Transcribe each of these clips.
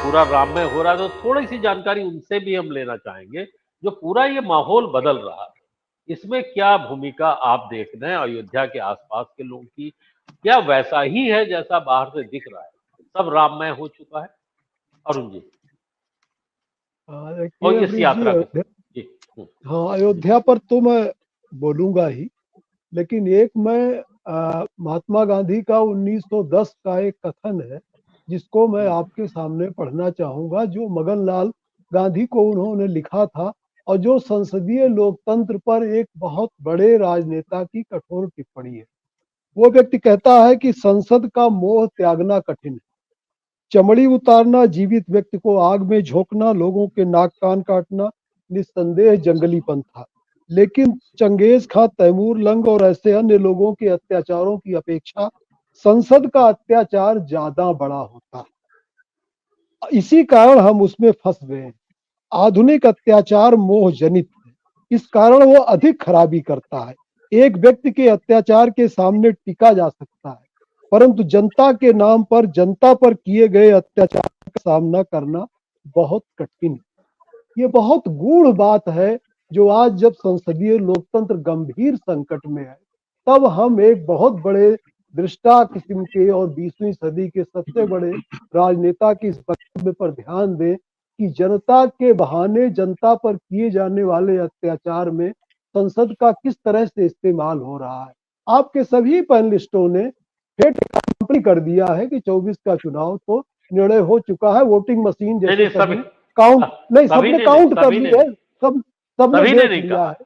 पूरा राममय हो रहा है, तो थोड़ी सी जानकारी उनसे भी हम लेना चाहेंगे, जो पूरा ये माहौल बदल रहा है, इसमें क्या भूमिका आप देख रहे हैं अयोध्या के आसपास के लोगों की? क्या वैसा ही है जैसा बाहर से दिख रहा है, सब राममय हो चुका है? अरुण जी, देखिए और इस अमरीश जी, यात्रा के अयोध्या, जी। हाँ अयोध्या पर तो मैं बोलूंगा ही, लेकिन एक मैं महात्मा गांधी का 1910 का एक कथन है जिसको मैं आपके सामने पढ़ना चाहूंगा, जो मगन लाल गांधी को उन्होंने लिखा था और जो संसदीय लोकतंत्र पर एक बहुत बड़े राजनेता की कठोर टिप्पणी है। वो व्यक्ति कहता है कि संसद का मोह त्यागना कठिन है। चमड़ी उतारना, जीवित व्यक्ति को आग में झोंकना, लोगों के नाक कान काटना निस्संदेह जंगलीपन था, लेकिन चंगेज खां, तैमूर लंग और ऐसे अन्य लोगों के अत्याचारों की अपेक्षा संसद का अत्याचार ज्यादा बड़ा होता है। इसी कारण हम उसमें फंस गए हैं। आधुनिक अत्याचार मोह जनित है, इस कारण वो अधिक खराबी करता है। एक व्यक्ति के अत्याचार के सामने टिका जा सकता है, परंतु जनता के नाम पर जनता पर किए गए अत्याचार का सामना करना बहुत कठिन है। ये बहुत गूढ़ बात है, जो आज जब संसदीय लोकतंत्र गंभीर संकट में है, तब हम एक बहुत बड़े दृष्टा किस्म के और 20वीं सदी के सबसे बड़े राजनेता की इस वक्तव्य पर ध्यान दें कि जनता के बहाने जनता पर किए जाने वाले अत्याचार में संसद का किस तरह से इस्तेमाल हो रहा है। आपके सभी पैनलिस्टों ने फेट कंपनी कर दिया है कि 24 का चुनाव तो निर्णय हो चुका है, वोटिंग मशीन नहीं जैसे नहीं, सभी सबने काउंट, नहीं सभी सबने ने नहीं, काउंट कर सभी ने लिया नहीं, है, सब सबने सभी ने देख नहीं लिया कहा, है।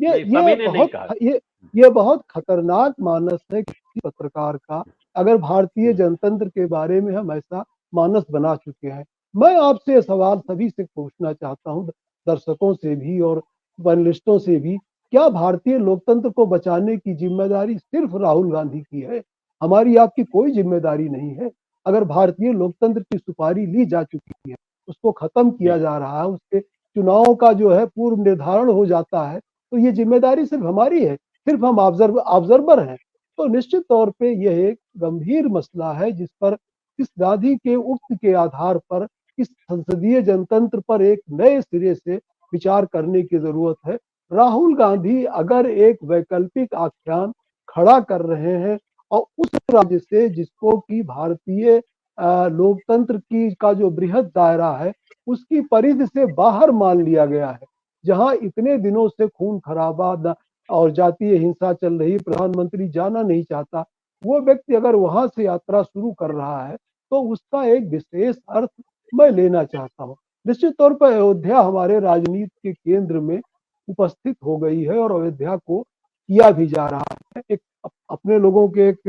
ये नहीं ये सभी ने नहीं बहुत कहा। ये बहुत खतरनाक मानस है किसी पत्रकार का, अगर भारतीय जनतंत्र के बारे में हम ऐसा मानस बना चुके हैं। मैं आपसे सवाल सभी से पूछना चाहता हूं, दर्शकों से भी और पैनलिस्टों से भी, क्या भारतीय लोकतंत्र को बचाने की जिम्मेदारी सिर्फ राहुल गांधी की है? हमारी आपकी कोई जिम्मेदारी नहीं है। अगर भारतीय लोकतंत्र की सुपारी ली जा चुकी है, उसको खत्म किया जी जा रहा है, उसके चुनाव का जो है पूर्व निर्धारण हो जाता है, तो ये जिम्मेदारी सिर्फ हमारी है, सिर्फ हम ऑब्जर्वर हैं। तो निश्चित तौर पे यह एक गंभीर मसला है जिस पर इस गांधी के उक्त के आधार पर इस संसदीय जनतंत्र पर एक नए सिरे से विचार करने की जरूरत है। राहुल गांधी अगर एक वैकल्पिक आख्यान खड़ा कर रहे हैं और उस राज्य से जिसको कि भारतीय लोकतंत्र की का जो बृहद दायरा है उसकी परिधि से बाहर मान लिया गया है, जहां इतने दिनों से खून खराबा और जातीय हिंसा चल रही, प्रधानमंत्री जाना नहीं चाहता, वो व्यक्ति अगर वहां से यात्रा शुरू कर रहा है तो उसका एक विशेष अर्थ मैं लेना चाहता हूँ। निश्चित तौर पर अयोध्या हमारे राजनीति के केंद्र में उपस्थित हो गई है और अयोध्या को किया भी जा रहा है। एक अपने लोगों के एक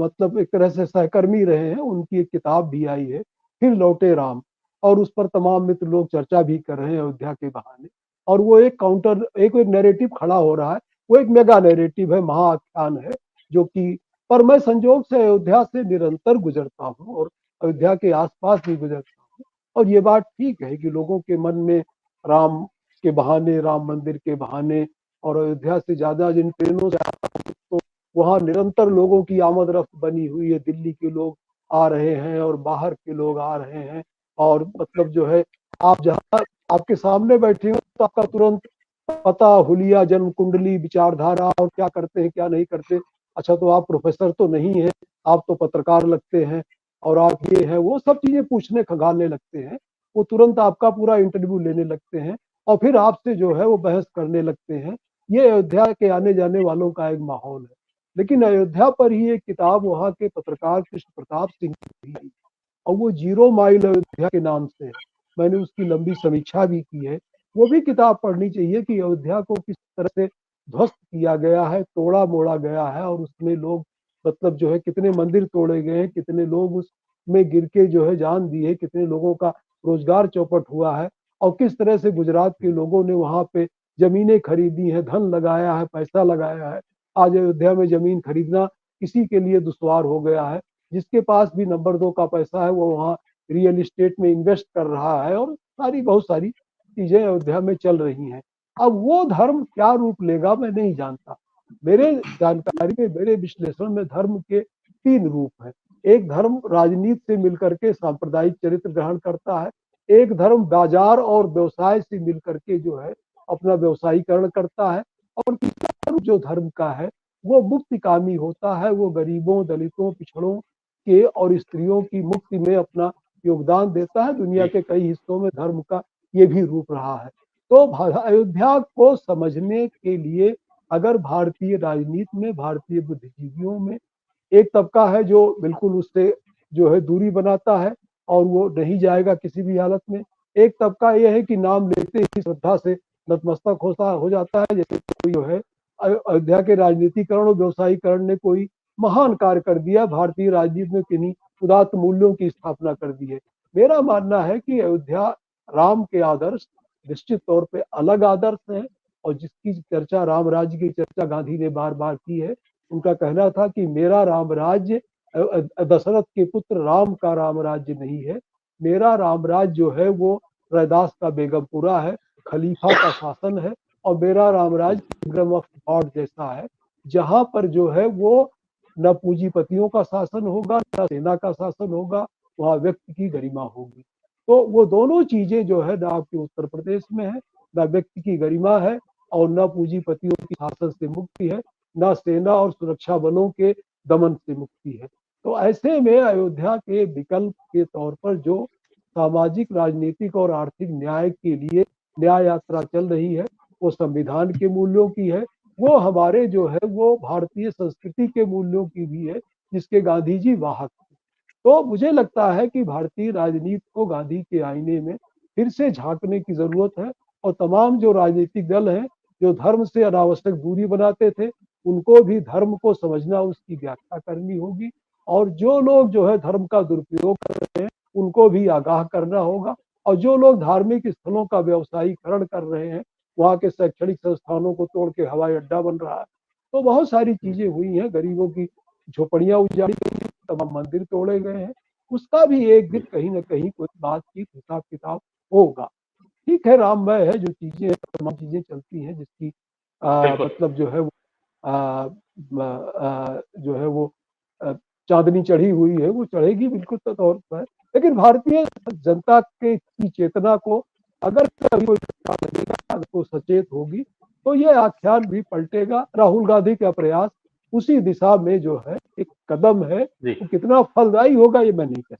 मतलब एक तरह से सहकर्मी रहे हैं, उनकी एक किताब भी आई है, फिर लौटे राम, और उस पर तमाम मित्र लोग चर्चा भी कर रहे हैं अयोध्या के बहाने। और वो एक काउंटर एक नैरेटिव खड़ा हो रहा है, वो एक मेगा नैरेटिव है, महाआख्यान है, जो कि पर मैं संजोग से अयोध्या से निरंतर गुजरता हूँ और अयोध्या के आसपास भी गुजरता हूँ, और ये बात ठीक है कि लोगों के मन में राम के बहाने, राम मंदिर के बहाने और अयोध्या से ज्यादा जिन ट्रेनों से आता हूँ तो वहाँ निरंतर लोगों की आमद रफ्त बनी हुई है। दिल्ली के लोग आ रहे हैं और बाहर के लोग आ रहे हैं, और मतलब जो है आप जहाँ आपके सामने बैठे हो तो आपका तुरंत पता, हुलिया, जन्म कुंडली, विचारधारा और क्या करते हैं क्या नहीं करते। अच्छा तो आप प्रोफेसर तो नहीं है, आप तो पत्रकार लगते हैं, और आप ये है वो सब चीजें पूछने खंगालने लगते हैं। वो तुरंत आपका पूरा इंटरव्यू लेने लगते हैं और फिर आपसे जो है वो बहस करने लगते हैं। ये अयोध्या के आने जाने वालों का एक माहौल है। लेकिन अयोध्या पर ही एक किताब वहाँ के पत्रकार कृष्ण प्रताप सिंह की है, और वो जीरो माइल अयोध्या के नाम से है। मैंने उसकी लंबी समीक्षा भी की है। वो भी किताब पढ़नी चाहिए कि अयोध्या को किस तरह से ध्वस्त किया गया है, तोड़ा मोड़ा गया है, और उसमें लोग मतलब जो है कितने मंदिर तोड़े गए हैं, कितने लोग उसमें गिर के जो है जान दिए, कितने लोगों का रोजगार चौपट हुआ है, और किस तरह से गुजरात के लोगों ने वहां पे जमीनें खरीदी हैं, धन लगाया है, पैसा लगाया है। आज अयोध्या में जमीन खरीदना किसी के लिए दुश्वार हो गया है। जिसके पास भी नंबर 2 का पैसा है वो वहाँ रियल इस्टेट में इन्वेस्ट कर रहा है, और सारी बहुत सारी चीजें अयोध्या में चल रही हैं। अब वो धर्म क्या रूप लेगा मैं नहीं जानता। मेरे जानकारी में, मेरे विश्लेषण में धर्म के 3 रूप हैं। एक धर्म राजनीति से मिलकर के सांप्रदायिक चरित्र ग्रहण करता है, एक धर्म बाजार और व्यवसाय से मिलकर के जो है अपना व्यवसायीकरण करता है, और तीसरा धर्म जो धर्म का है वो मुक्तिकामी होता है, वो गरीबों, दलितों, पिछड़ों के और स्त्रियों की मुक्ति में अपना योगदान देता है। दुनिया के कई हिस्सों में धर्म का ये भी रूप रहा है। तो अयोध्या को समझने के लिए अगर भारतीय राजनीति में, भारतीय बुद्धिजीवियों में एक तबका है जो बिल्कुल उससे जो है दूरी बनाता है और वो नहीं जाएगा किसी भी हालत में, एक तबका यह है कि नाम लेते ही श्रद्धा से नतमस्तक हो जाता है, जैसे कोई जो है अयोध्या के राजनीतिकरण और व्यवसायीकरण ने कोई महान कार्य कर दिया, भारतीय राजनीति में किन्हीं उदात्त मूल्यों की स्थापना कर दी है। मेरा मानना है कि अयोध्या राम के आदर्श निश्चित तौर पे अलग आदर्श है, और जिसकी चर्चा, राम राज्य की चर्चा गांधी ने बार बार की है। उनका कहना था कि मेरा राम राज्य दशरथ के पुत्र राम का राम राज्य नहीं है, मेरा राम राज्य जो है वो रैदास का बेगमपुरा है, खलीफा का शासन है, और मेरा राम राज्य किंगडम ऑफ गॉड जैसा है, जहां पर जो है वो न पूंजीपतियों का शासन होगा, न सेना का शासन होगा, वहां व्यक्ति की गरिमा होगी। तो वो दोनों चीजें जो है ना आपके उत्तर प्रदेश में है, न व्यक्ति की गरिमा है और न पूंजीपतियों की शासन से मुक्ति है, न सेना और सुरक्षा बलों के दमन से मुक्ति है। तो ऐसे में अयोध्या के विकल्प के तौर पर जो सामाजिक, राजनीतिक और आर्थिक न्याय के लिए न्याय यात्रा चल रही है, वो संविधान के मूल्यों की है, वो हमारे जो है वो भारतीय संस्कृति के मूल्यों की भी है, जिसके गांधी जी वाहक थे। तो मुझे लगता है कि भारतीय राजनीति को गांधी के आईने में फिर से झांकने की जरूरत है, और तमाम जो राजनीतिक दल हैं जो धर्म से अनावश्यक दूरी बनाते थे, उनको भी धर्म को समझना, उसकी व्याख्या करनी होगी, और जो लोग जो है धर्म का दुरुपयोग कर रहे हैं उनको भी आगाह करना होगा, और जो लोग धार्मिक स्थलों का व्यवसायीकरण कर रहे हैं, वहाँ के शैक्षणिक संस्थानों को तोड़ के हवाई अड्डा बन रहा है, तो बहुत सारी चीजें हुई हैं, गरीबों की झोपड़ियां उजाड़ी गई हैं, तमाम मंदिर तोड़े गए हैं, उसका भी एक दिन कहीं ना कहीं कोई बातचीत, हिसाब किताब होगा। ठीक है, राममय है, जो चीजें हैं तमाम चीजें चलती हैं, जिसकी मतलब जो है वो जो है वो चांदनी चढ़ी हुई है, वो चढ़ेगी बिल्कुल तौर पर। लेकिन भारतीय जनता के की चेतना को अगर कभी कोई लगेगा, अगर वो सचेत होगी, तो ये आख्यान भी पलटेगा। राहुल गांधी का प्रयास उसी दिशा में जो है एक कदम है, जी। वो कितना फलदायी होगा ये मैं नहीं कह